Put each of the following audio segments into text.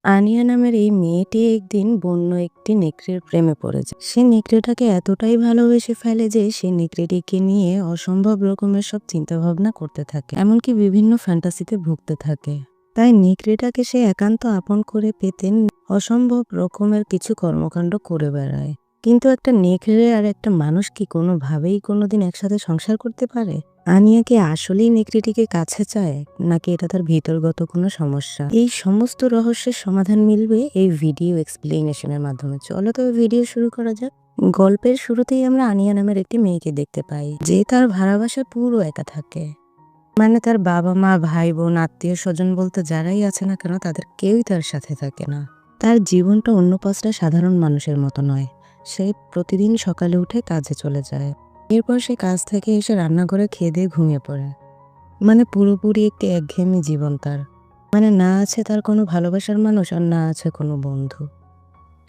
আনিয়া নামের এই মেয়েটি একদিন বন্য একটি নেকড়ের প্রেমে পড়ে যায়। সে নেকড়েটাকে এতটাই ভালোবেসে ফেলে যে সে নেকড়েটিকে নিয়ে অসম্ভব রকমের সব চিন্তা ভাবনা করতে থাকে, এমনকি বিভিন্ন ফ্যান্টাসিতে ভুগতে থাকে। তাই নেকড়েটাকে সে একান্ত আপন করে পেতে অসম্ভব রকমের কিছু কর্মকাণ্ড করে বেড়ায়। কিন্তু একটা নেকড়ে আর একটা মানুষ কি কোনোভাবেই কোনোদিন একসাথে সংসার করতে পারে? আনিয়া কি আসলেই নেকড়েটিকে কাছে চায়, নাকি এটা তার ভিতরগত কোনো সমস্যা? এই সমস্ত রহস্যের সমাধান মিলবে এই ভিডিও এক্সপ্লেনেশনের মাধ্যমে। চলো তবে ভিডিও শুরু করা যাক। গল্পের শুরুতেই আমরা আনিয়া নামের একটি মেয়েকে দেখতে পাই, যে তার ভাড়া বাসায় পুরো একা থাকে। মানে তার বাবা মা, ভাই বোন, আত্মীয় স্বজন বলতে যারাই আছে না কেন, তাদের কেউই তার সাথে থাকে না। তার জীবনটা অন্য পাঁচটা সাধারণ মানুষের মতো নয়। সে প্রতিদিন সকালে উঠে কাজে চলে যায়। এরপর সে কাজ থেকে এসে রান্নাঘরে খেয়ে দিয়ে ঘুমিয়ে পড়ে। মানে পুরোপুরি একটি একঘেয়েমি জীবন তার। মানে না আছে তার কোনো ভালোবাসার মানুষ, আর না আছে কোনো বন্ধু।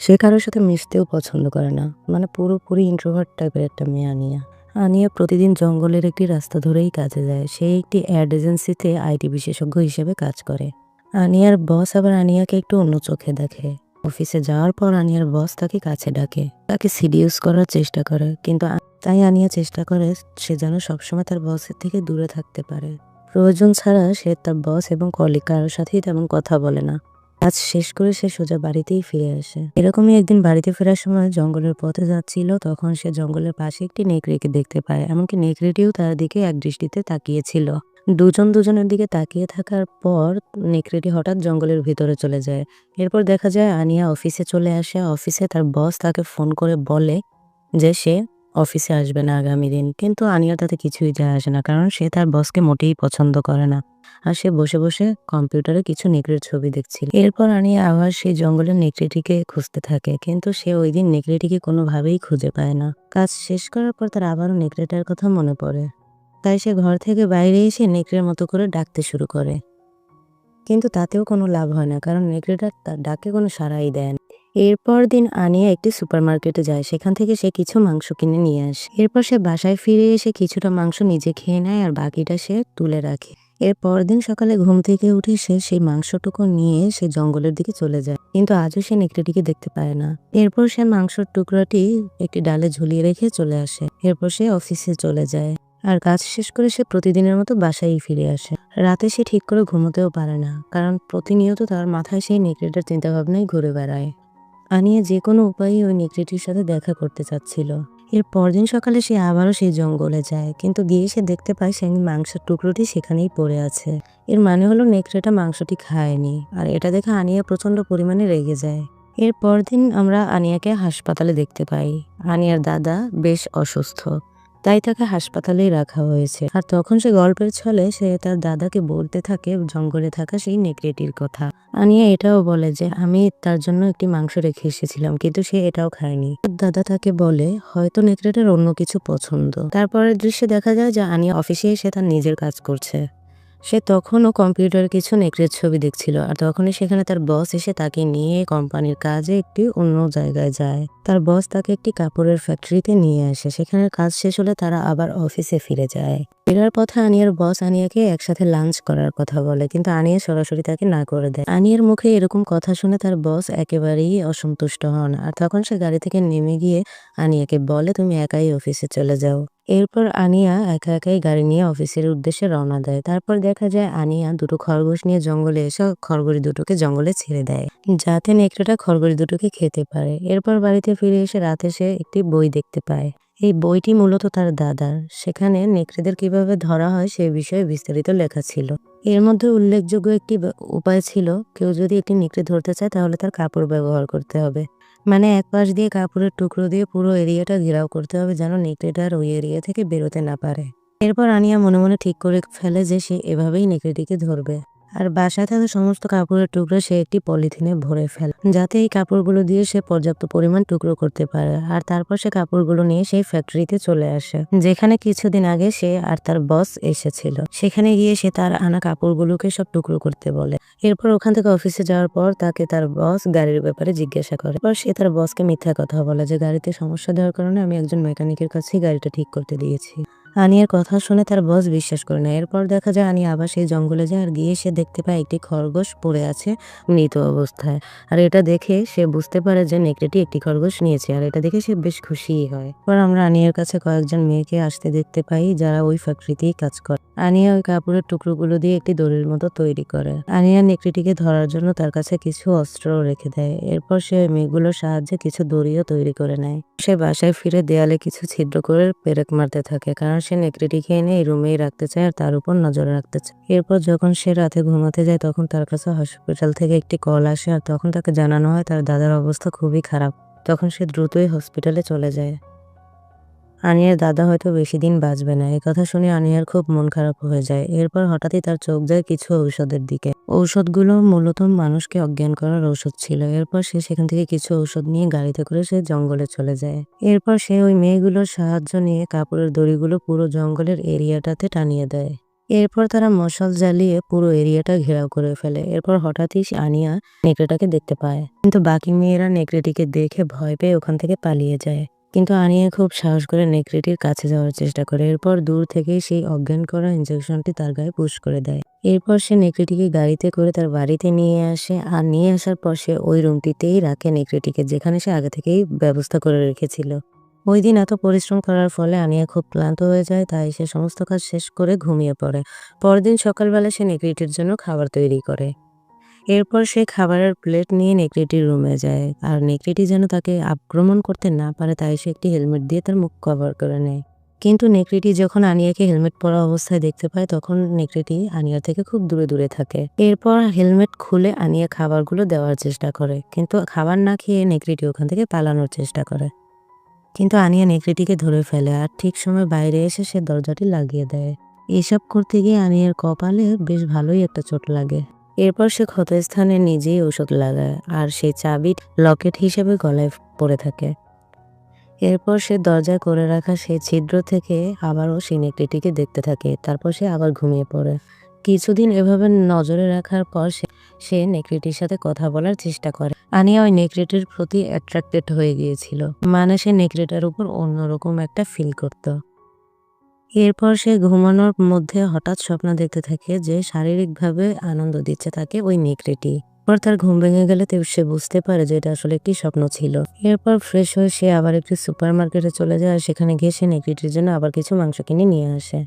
সে কারোর সাথে মিশতেও পছন্দ করে না। মানে পুরোপুরি ইন্ট্রোভার্ট টাইপের একটা মেয়ে আনিয়া। আনিয়া প্রতিদিন জঙ্গলের একটি রাস্তা ধরেই কাজে যায়। সে একটি অ্যাড এজেন্সিতে আইটি বিশেষজ্ঞ হিসেবে কাজ করে। আনিয়ার বস আবার আনিয়াকে একটু অন্য চোখে দেখে। অফিসে যাওয়ার পর আনিয়ার বস তাকে কাছে ডাকে, তাকে সিডিউস করার চেষ্টা করে, কিন্তু তাই আনিয়া চেষ্টা করে সে যেন সবসময় তার বসের থেকে দূরে থাকতে পারে। প্রয়োজন ছাড়া সে তার বস এবং কলিগ কারোর সাথেই তেমন কথা বলে না। কাজ শেষ করে সে সোজা বাড়িতেই ফিরে আসে। এরকমই একদিন বাড়িতে ফেরার সময় জঙ্গলের পথে যাচ্ছিল, তখন সে জঙ্গলের পাশে একটি নেকড়েকে দেখতে পায়। এমনকি নেকড়েটিও তার দিকে এক দৃষ্টিতে তাকিয়েছিল। দুজন দুজনের দিকে তাকিয়ে থাকার পর নেকড়েটি হঠাৎ জঙ্গলের ভিতরে চলে যায়। এরপর দেখা যায় আনিয়া অফিসে চলে আসে। অফিসে তার বস তাকে ফোন করে বলে যে সে অফিসে আসবে না আগামী দিন। কিন্তু আনিয়ার তাতে কিছুই যায় আসে না, কারণ সে তার বসকে মোটেই পছন্দ করে না। আর সে বসে বসে কম্পিউটারে কিছু নেকড়ের ছবি দেখছিল। এরপর আনিয়া আবার সেই জঙ্গলের নেকড়েটিকে খুঁজতে থাকে, কিন্তু সে ওই দিন নেকড়েটিকে কোনোভাবেই খুঁজে পায় না। কাজ শেষ করার পর তার আবারও নেকড়েটার কথা মনে পড়ে। তাই সে ঘর থেকে বাইরে এসে নেকড়ের মতো করে ডাকতে শুরু করে। কিন্তু তাতেও কোনো লাভ হয় না, কারণ নেকড়েটা তার ডাকে কোনো সাড়াই দেয় না। এরপর দিন আনিয়া একটি সুপারমার্কেটে যায়। সেখান থেকে সে কিছু মাংস কিনে নিয়ে আসে। এরপর সে বাসায় ফিরে এসে কিছুটা মাংস নিজে খেয়ে নেয়, আর বাকিটা সে তুলে রাখে। এরপর দিন সকালে ঘুম থেকে উঠে সে সেই মাংসটুকু নিয়ে সে জঙ্গলের দিকে চলে যায়, কিন্তু আজও সে নেকড়েটিকে দেখতে পায় না। এরপর সে মাংসের টুকরাটি একটি ডালে ঝুলিয়ে রেখে চলে আসে। এরপর সে অফিসে চলে যায়, আর কাজ শেষ করে সে প্রতিদিনের মতো বাসায় ফিরে আসে। রাতে সে ঠিক করে ঘুমোতেও পারে না, কারণ প্রতিনিয়ত তার মাথায় সেই নেকড়েটার চিন্তাভাবনাই ঘুরে বেড়ায়। আনিয়া যে কোনো উপায়ে ওই নেকড়েটির সাথে দেখা করতে চাচ্ছিল। এর পরদিন সকালে সে আবারও সেই জঙ্গলে যায়, কিন্তু গিয়ে সে দেখতে পায় সেই মাংসের টুকরোটি সেখানেই পড়ে আছে। এর মানে হলো নেকড়েটা মাংসটি খায়নি, আর এটা দেখে আনিয়া প্রচন্ড পরিমাণে রেগে যায়। এর পরদিন আমরা আনিয়াকে হাসপাতালে দেখতে পাই। আনিয়ার দাদা বেশ অসুস্থ, তাই তাকে হাসপাতালেই রাখা হয়েছে। আর তখন সে গল্পের ছলে সে তার দাদাকে বলতে থাকে জঙ্গলে থাকা সেই নেকড়েটির কথা। আনিয়া এটাও বলে যে আমি তার জন্য একটি মাংস রেখে এসেছিলাম, কিন্তু সে এটাও খায়নি। দাদা তাকে বলে হয়তো নেকড়েটার অন্য কিছু পছন্দ। তারপরের দৃশ্যে দেখা যায় যে আনিয়া অফিসে এসে তার নিজের কাজ করছে। সে তখনও কম্পিউটারে কিছু নেকড়ের ছবি দেখছিল, আর তখনই সেখানে তার বস এসে তাকে নিয়ে কোম্পানির কাজে একটি অন্য জায়গায় যায়। তার বস তাকে একটি কাপড়ের ফ্যাক্টরিতে নিয়ে আসে। সেখানে কাজ শেষ হলে তারা আবার অফিসে ফিরে যায়। ফেরার পথে আনিয়ার বস আনিয়াকে একসাথে লাঞ্চ করার কথা বলে, কিন্তু আনিয়া সরাসরি তাকে না করে দেয়। আনিয়ার মুখে এরকম কথা শুনে তার বস একেবারেই অসন্তুষ্ট হন, আর তখন সে গাড়ি থেকে নেমে গিয়ে আনিয়াকে বলে তুমি একাই অফিসে চলে যাও। এরপর আনিয়া একা একাই গাড়ি নিয়ে অফিসের উদ্দেশ্যে রওনা দেয়। তারপর দেখা যায় আনিয়া দুটো খরগোশ নিয়ে জঙ্গলে এসে খরগোশ দুটোকে জঙ্গলে ছেড়ে দেয়, যাতে নেকড়েটা খরগোশ দুটোকে খেতে পারে। এরপর বাড়িতে ফিরে এসে রাতে সে একটি বই দেখতে পায়। এই বইটি মূলত তার দাদার। সেখানে নেকড়েদের কিভাবে ধরা হয় সে বিষয়ে বিস্তারিত লেখা ছিল। এর মধ্যে উল্লেখযোগ্য একটি উপায় ছিল, কেউ যদি একটি নেকড়ে ধরতে চায় তাহলে তার কাপড় ব্যবহার করতে হবে। মানে এক পাশ দিয়ে কাপড়ের টুকরো দিয়ে পুরো এরিয়াটা ঘেরাও করতে হবে, যেন নেকড়েটার ওই এরিয়া থেকে বেরোতে না পারে। এরপর আনিয়া মনে মনে ঠিক করে ফেলে যে সে এভাবেই নেকড়েটিকে ধরবে। আর বাসায় থাকা সমস্ত কাপড়ের টুকরো সে একটি পলিথিনে ভরে ফেলে, যাতে এই কাপড়গুলো দিয়ে সে পর্যাপ্ত পরিমাণ টুকরো করতে পারে। আর তারপর সে কাপড়গুলো নিয়ে সেই ফ্যাক্টরিতে চলে আসে, যেখানে কিছুদিন আগে সে আর তার বস এসেছিল। সেখানে গিয়ে সে তার আনা কাপড়গুলোকে সব টুকরো করতে বলে। এরপর ওখান থেকে অফিসে যাওয়ার পর তাকে তার বস গাড়ির ব্যাপারে জিজ্ঞাসা করে। এরপর সে তার বসকে মিথ্যা কথা বলে যে গাড়িতে সমস্যা দেওয়ার কারণে আমি একজন মেকানিকের কাছেই গাড়িটা ঠিক করতে দিয়েছি। আনিয়ার কথা শুনে তার বস বিশ্বাস করে না। এরপর দেখা যায় আনিয়া আবার সেই জঙ্গলে যায় আর গিয়ে সে দেখতে পায় একটি খরগোশ পড়ে আছে মৃত অবস্থায়। আর এটা দেখে সে বুঝতে পারে যে নেকড়েটি একটি খরগোশ নিয়েছে আর এটা দেখে সে বেশ খুশিই হয়। এবার আমরা আনিয়ার কাছে কয়েকজন মেয়েকে আসতে দেখতে পাই যারা ওই ফ্যাক্টরিতেই কাজ করে। আনিয়া ওই কাপড়ের টুকরোগুলো দিয়ে একটি দড়ির মতো তৈরি করে। আনিয়া নেকড়েটিকে ধরার জন্য তার কাছে কিছু অস্ত্রও রেখে দেয়। এরপর সে মেয়েগুলোর সাহায্যে কিছু দড়িও তৈরি করে নেয়। সে বাসায় ফিরে দেয়ালে কিছু ছিদ্র করে পেরেক মারতে থাকে, কারণ সে নেকড়েটিকে এনে এই রুমেই রাখতে চায় আর তার উপর নজর রাখতে চায়। এরপর যখন সে রাতে ঘুমাতে যায় তখন তার কাছে হসপিটাল থেকে একটি কল আসে আর তখন তাকে জানানো হয় তার দাদার অবস্থা খুবই খারাপ। তখন সে দ্রুতই হসপিটালে চলে যায়। আনিয়ার দাদা হয়তো বেশি দিন বাঁচবে না। এই কথা শুনে আনিয়ার খুব মন খারাপ হয়ে যায়। এরপর হঠাৎই তার চোখ যায় কিছু ঔষধের দিকে। ঔষধগুলো মূলত মানুষকে অজ্ঞান করার ঔষধ ছিল। এরপর সে সেখান থেকে কিছু ঔষধ নিয়ে গাড়িতে করে সে জঙ্গলে চলে যায়। এরপর সে ওই মেয়েগুলোর সাহায্য নিয়ে কাপড়ের দড়িগুলো পুরো জঙ্গলের এরিয়াটাতে টানিয়ে দেয়। এরপর তারা মশাল জ্বালিয়ে পুরো এরিয়াটা ঘেরাও করে ফেলে। এরপর হঠাৎই আনিয়া নেকড়েটাকে দেখতে পায়, কিন্তু বাকি মেয়েরা নেকড়েটিকে দেখে ভয় পেয়ে ওখান থেকে পালিয়ে যায়। কিন্তু আনিয়া খুব সাহস করে নেকড়েটির কাছে যাওয়ার চেষ্টা করে। এরপর দূর থেকেই সেই অজ্ঞান করা ইনজেকশনটি তার গায়ে পুশ করে দেয়। এরপর সে নেকড়েটিকে গাড়িতে করে তার বাড়িতে নিয়ে আসে আর নিয়ে আসার পর সে ওই রুমটিতেই রাখে নেকড়েটিকে, যেখানে সে আগে থেকেই ব্যবস্থা করে রেখেছিল। ওই দিন এত পরিশ্রম করার ফলে আনিয়া খুব ক্লান্ত হয়ে যায়, তাই সে সমস্ত কাজ শেষ করে ঘুমিয়ে পড়ে। পরদিন সকালবেলা সে নেকড়েটির জন্য খাবার তৈরি করে। এরপর সে খাবারের প্লেট নিয়ে নেকড়েটির রুমে যায় আর নেকড়েটি যেন তাকে আক্রমণ করতে না পারে তাই সে একটি হেলমেট দিয়ে তার মুখ কভার করে নেয়। কিন্তু নেকড়েটি যখন আনিয়াকে হেলমেট পরা অবস্থায় দেখতে পায় তখন নেকড়েটি আনিয়া থেকে খুব দূরে দূরে থাকে। এরপর হেলমেট খুলে আনিয়া খাবারগুলো দেওয়ার চেষ্টা করে, কিন্তু খাবার না খেয়ে নেকড়েটি ওখান থেকে পালানোর চেষ্টা করে। কিন্তু আনিয়া নেকড়েটিকে ধরে ফেলে আর ঠিক সময় বাইরে এসে সে দরজাটি লাগিয়ে দেয়। এসব করতে গিয়ে আনিয়ার কপালে বেশ ভালোই একটা চোট লাগে। এরপর সে ক্ষতস্থানে নিজেই ঔষধ লাগায় আর সেই চাবি লকেট হিসেবে গলায় পড়ে থাকে। এরপর সে দরজায় করে রাখা সেই ছিদ্র থেকে আবারও সেই নেকড়েটিকে দেখতে থাকে। তারপর সে আবার ঘুমিয়ে পড়ে। কিছুদিন এভাবে নজরে রাখার পর সে নেকড়েটির সাথে কথা বলার চেষ্টা করে। আনিয়া ওই নেকড়েটির প্রতি অ্যাট্রাক্টেড হয়ে গিয়েছিল, মানে সে নেকড়েটার উপর অন্যরকম একটা ফিল করত। এরপর সে ঘুমানোর মধ্যে হঠাৎ স্বপ্ন দেখতে থাকে যে শারীরিকভাবে আনন্দ দিচ্ছে তাকে ওই নেকড়েটি। পর তার ঘুম ভেঙে গেলে সে বুঝতে পারে যে এটা আসলে একটি স্বপ্ন ছিল। এরপর ফ্রেশ হয়ে সে আবার একটি সুপার মার্কেটে চলে যায় আর সেখানে গিয়ে সে নেকড়েটির জন্য আবার কিছু মাংস কিনে নিয়ে আসে।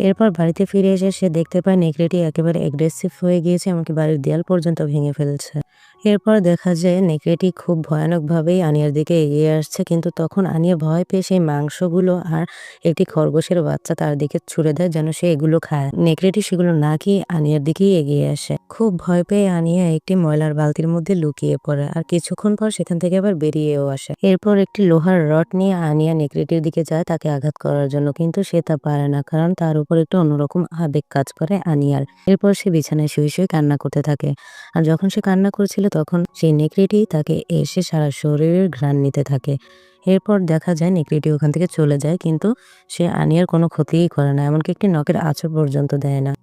এরপর বাড়িতে ফিরে এসে সে দেখতে পায় নেকড়েটি একেবারে অ্যাগ্রেসিভ হয়ে গিয়েছে, এমনকি বাড়ির দেয়াল পর্যন্ত ভেঙে ফেলছে। এরপর দেখা যায় নেকড়েটি খুব ভয়ানকভাবেই আনিয়ার দিকে এগিয়ে আসছে, কিন্তু তখন আনিয়া ভয় পেয়ে সেই মাংসগুলো আর একটি খরগোশের বাচ্চা তার দিকে ছুড়ে দেয় যেন সে এগুলো খায়। নেকড়েটি সেগুলো না খেয়ে আনিয়ার দিকেই এগিয়ে আসে। খুব ভয় পেয়ে আনিয়া একটি ময়লার বালতির মধ্যে লুকিয়ে পড়ে আর কিছুক্ষণ পর সেখান থেকে আবার বেরিয়েও আসে। এরপর একটি লোহার রড নিয়ে আনিয়া নেকড়েটির দিকে যায় তাকে আঘাত করার জন্য, কিন্তু সে তা পারে না, কারণ তার উপর একটু অন্যরকম আবেগ কাজ করে আনিয়ার। এরপর সে বিছানায় শুয়ে শুয়ে কান্না করতে থাকে আর যখন সে কান্না করছিল তখন সেই নেকড়েটি তাকে এসে সারা শরীরের ঘ্রাণ নিতে থাকে। এরপর দেখা যায় নেকড়েটি ওখান থেকে চলে যায়, কিন্তু সে আনিয়ার কোনো ক্ষতিই করে না, এমনকি একটি নখের আঁচড় পর্যন্ত দেয় না।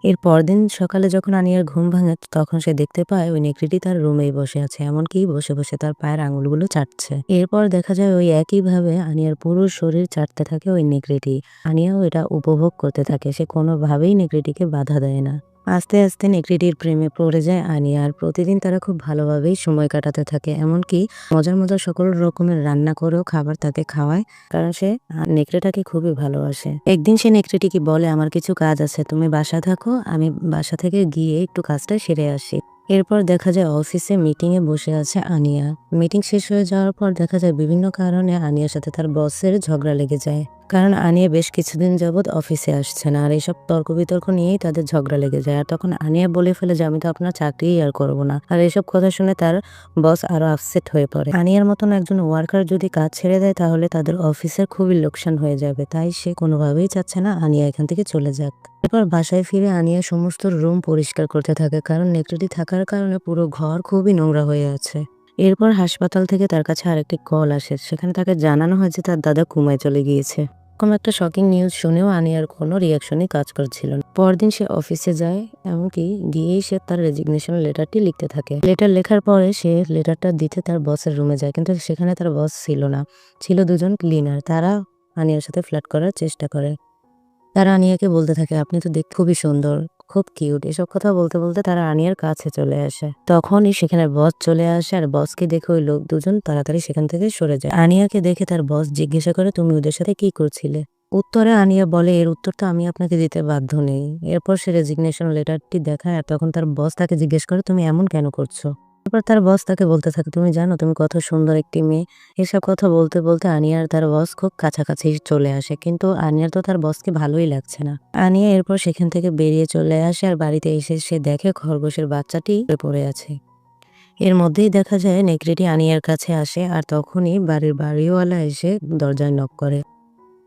এর পরদিন সকালে যখন আনিয়ার ঘুম ভাঙে তখন সে দেখতে পায় ওই নেকড়েটি তার রুমেই বসে আছে, এমনকি বসে বসে তার পায়ের আঙুলগুলো চাটছে। এরপর দেখা যায় ওই একইভাবে আনিয়ার পুরো শরীর চাটতে থাকে ওই নেকড়েটি। আনিয়াও এটা উপভোগ করতে থাকে, সে কোনোভাবেই নেকড়েটিকে বাধা দেয় না। আস্তে আস্তে নেকড়েটির প্রেমে পড়ে যায় আনিয়া আর প্রতিদিন তারা খুব ভালোভাবেই সময় কাটাতে থাকে, এমনকি মজার মজার সকল রকমের রান্না করেও খাবার তাকে খাওয়ায়, কারণ সে নেকড়েটাকে খুবই ভালোবাসে। একদিন সে নেকড়েটিকে বলে, আমার কিছু কাজ আছে, তুমি বাসা থাকো, আমি বাসা থেকে গিয়ে একটু কাজটা সেরে আসি। এরপর দেখা যায় অফিসে মিটিং এ বসে আছে আনিয়া। মিটিং শেষ হয়ে যাওয়ার পর দেখা যায় বিভিন্ন কারণে আনিয়ার সাথে তার বসের ঝগড়া লেগে যায়, কারণ আনিয়া বেশ কিছুদিন যাবৎ অফিসে আসছে না আর এইসব তর্ক বিতর্ক নিয়েই তাদের ঝগড়া লেগে যায়। আর তখন আনিয়া বলে ফেলে যে আমি তো আপনার চাকরিই আর করবো না। আর এইসব কথা শুনে তার বস আরো আপসেট হয়ে পড়ে। আনিয়ার মতন একজন ওয়ার্কার যদি কাজ ছেড়ে দেয় তাহলে তাদের অফিসের খুবই লোকসান হয়ে যাবে, তাই সে কোনোভাবেই চাচ্ছে না আনিয়া এখান থেকে চলে যাক। এরপর বাসায় ফিরে আনিয়া সমস্ত রুম পরিষ্কার করতে থাকে, কারণ নেকড়েটি থাকার কারণে পুরো ঘর খুবই নোংরা হয়ে আছে। এরপর হাসপাতাল থেকে তার কাছে আরেকটি কল আসে, সেখানে তাকে জানানো হয় যে তার দাদা কোমায় চলে গিয়েছে। এরকম একটা শকিং নিউজ শুনেও আনিয়ার কোনো রিয়াকশনই কাজ করছিল না। পরদিন সে অফিসে যায়, এমনকি গিয়েই সে তার রেজিগনেশন লেটারটি লিখতে থাকে। লেটার লেখার পরে সে লেটারটা দিতে তার বসের রুমে যায়, কিন্তু সেখানে তার বস ছিল না, ছিল দুজন ক্লিনার। তারা আনিয়ার সাথে ফ্লার্ট করার চেষ্টা করে। তারা আনিয়াকে বলতে থাকে, আপনি তো দেখতে খুবই সুন্দর, খুব কিউট। এসব কথা বলতে বলতে তারা আনিয়ার কাছে চলে আসে। তখনই সেখানে বস চলে আসে, আর বসকে দেখে ওই লোক দুজন তাড়াতাড়ি সেখান থেকে সরে যায়। আনিয়াকে দেখে তার বস জিজ্ঞাসা করে, তুমি ওদের সাথে কি করছিলে? উত্তরে আনিয়া বলে, এর উত্তর তো আমি আপনাকে দিতে বাধ্য নেই। এরপর সে রেজিগনেশন লেটারটি দেখায়, আর তখন তার বস তাকে জিজ্ঞেস করে, তুমি এমন কেন করছো? তারপর তার বস তাকে বলতে থাকে, তুমি জানো তুমি কত সুন্দর একটি মেয়ে। এসব কথা বলতে বলতে আনিয়ার তার বস খুব কাছাকাছি চলে আসে, কিন্তু আনিয়ার তো তার বসকে ভালোই লাগছে না। আনিয়া এরপর সেখান থেকে বেরিয়ে চলে আসে, আর বাড়িতে এসে সে দেখে খরগোশের বাচ্চাটি পড়ে আছে। এর মধ্যেই দেখা যায় নেকড়েটি আনিয়ার কাছে আসে, আর তখনই বাড়ির বাড়িওয়ালা এসে দরজায় নক করে।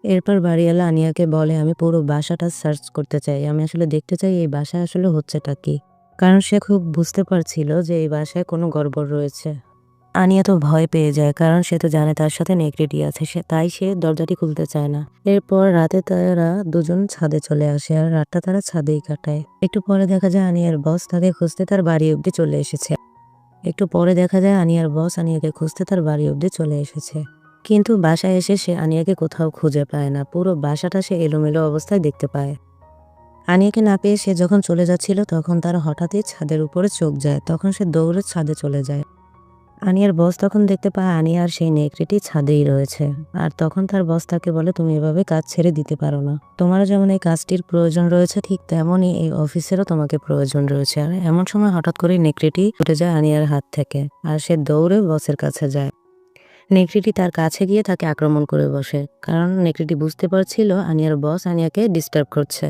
এরপর বাড়িওয়ালা আনিয়াকে বলে, আমি পুরো বাসাটা সার্চ করতে চাই, আমি আসলে দেখতে চাই এই বাসায় আসলে হচ্ছেটা কি। কারণ সে খুব বুঝতে পারছিল যে এই বাসায় কোনো গড়বড় রয়েছে। আনিয়া তো ভয় পেয়ে যায়, কারণ সে তো জানে তার সাথে নেকড়েটি আছে, তাই সে দরজাটি খুলতে চায় না। এরপর রাতে তারা দুজন ছাদে চলে আসে, আর রাতটা তারা ছাদেই কাটায়। একটু পরে দেখা যায় আনিয়ার বস তাকে খুঁজতে তার বাড়ি অব্দি চলে এসেছে। একটু পরে দেখা যায় আনিয়ার বস আনিয়াকে খুঁজতে তার বাড়ি অব্দি চলে এসেছে। কিন্তু বাসায় এসে সে আনিয়াকে কোথাও খুঁজে পায় না, পুরো বাসাটা সে এলোমেলো অবস্থায় দেখতে পায়। আনিয়াকে না পেয়ে সে যখন চলে যাচ্ছিল, তখন তার হঠাৎই ছাদের উপরে চোখ যায়, তখন সে দৌড়ে ছাদে চলে যায়। আনিয়ার বস তখন দেখতে পায় আনিয়া আর সেই নেকড়েটি ছাদেই রয়েছে। আর তখন তার বস তাকে বলে, তুমি এভাবে কাজ ছেড়ে দিতে পারো না, তোমারও যেমন এই কাজটির প্রয়োজন রয়েছে, ঠিক তেমনই এই অফিসেরও তোমাকে প্রয়োজন রয়েছে। আর এমন সময় হঠাৎ করে নেকড়েটি উঠে যায় আনিয়ার হাত থেকে, আর সে দৌড়ে বসের কাছে যায়। নেকড়েটি তার কাছে গিয়ে তাকে আক্রমণ করে বসে, কারণ নেকড়েটি বুঝতে পারছিল আনিয়ার বস আনিয়াকে ডিস্টার্ব করছে।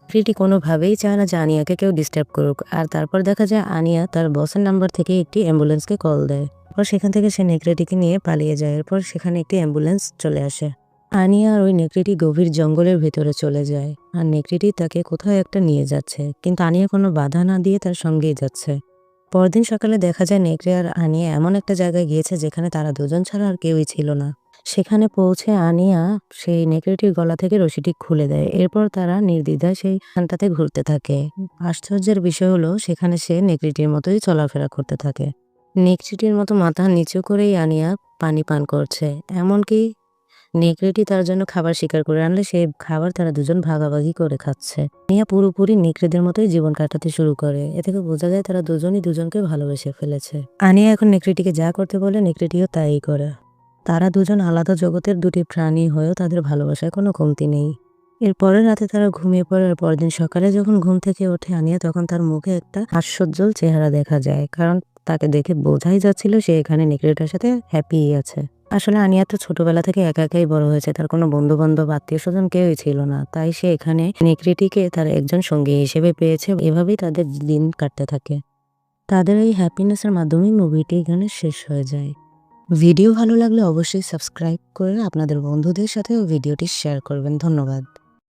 নেকড়েটি কোনোভাবেই চায় না যে আনিয়াকে কেউ ডিস্টার্ব করুক। আর তারপর দেখা যায় আনিয়া তার বসের নাম্বার থেকে একটি অ্যাম্বুলেন্সকে কল দেয়। এরপর সেখান থেকে সে নেকড়েটিকে নিয়ে পালিয়ে যায়। এরপর সেখানে একটি অ্যাম্বুলেন্স চলে আসে। আনিয়া আর ওই নেকড়েটি গভীর জঙ্গলের ভেতরে চলে যায়, আর নেকড়েটি তাকে কোথাও একটা নিয়ে যাচ্ছে, কিন্তু আনিয়া কোনো বাধা না দিয়ে তার সঙ্গেই যাচ্ছে। পরদিন সকালে দেখা যায় নেকড়ে আর আনিয়া এমন একটা জায়গায় গিয়েছে যেখানে তারা দুজন ছাড়া আর কেউই ছিল না। সেখানে পৌঁছে আনিয়া সেই নেকড়েটির গলা থেকে রশিটি খুলে দেয়। এরপর তারা নির্দ্বিধায় সেইখানটাতে ঘুরতে থাকে। আশ্চর্যের বিষয় হলো সেখানে সে নেকড়েটির মতোই চলাফেরা করতে থাকে। নেকড়েটির মতো মাথা নিচু করেই আনিয়া পানি পান করছে। এমনকি নেকড়েটি তার জন্য খাবার শিকার করে আনলে সেই খাবার তারা দুজন ভাগাভাগি করে খাচ্ছে। নিয়া পুরোপুরি নেকড়েদের মতোই জীবন কাটাতে শুরু করে। এ থেকে বোঝা যায় তারা দুজনই দুজনকে ভালোবেসে ফেলেছে। আনিয়া এখন নেকড়েটিকে যা করতে বলে নেকড়েটিও তাই করে। তারা দুজন আলাদা জগতের দুটি প্রাণী হয়েও তাদের ভালোবাসায় কোনো কমতি নেই। এর পরের রাতে তারা ঘুমিয়ে পড়ে, আর পরদিন সকালে যখন ঘুম থেকে ওঠে আনিয়া, তখন তার মুখে একটা হাস্যোজ্জ্বল চেহারা দেখা যায়, কারণ তাকে দেখে বোঝাই যাচ্ছিল সে এখানে নেকড়েটার সাথে হ্যাপি আছে। আসলে আনিয়া তো ছোটবেলা থেকে একা একাই বড় হয়েছে, তার কোনো বন্ধু বান্ধব আত্মীয় স্বজন কেউই ছিল না, তাই সে এখানে নেকড়েটিকে তার একজন সঙ্গী হিসেবে পেয়েছে। এভাবেই তাদের দিন কাটতে থাকে। তাদের এই হ্যাপিনেসের মাধ্যমেই মুভিটি এখানে শেষ হয়ে যায়। ভিডিও ভালো লাগলে অবশ্যই সাবস্ক্রাইব করে আপনাদের বন্ধুদের সাথেও ভিডিওটি শেয়ার করবেন। ধন্যবাদ।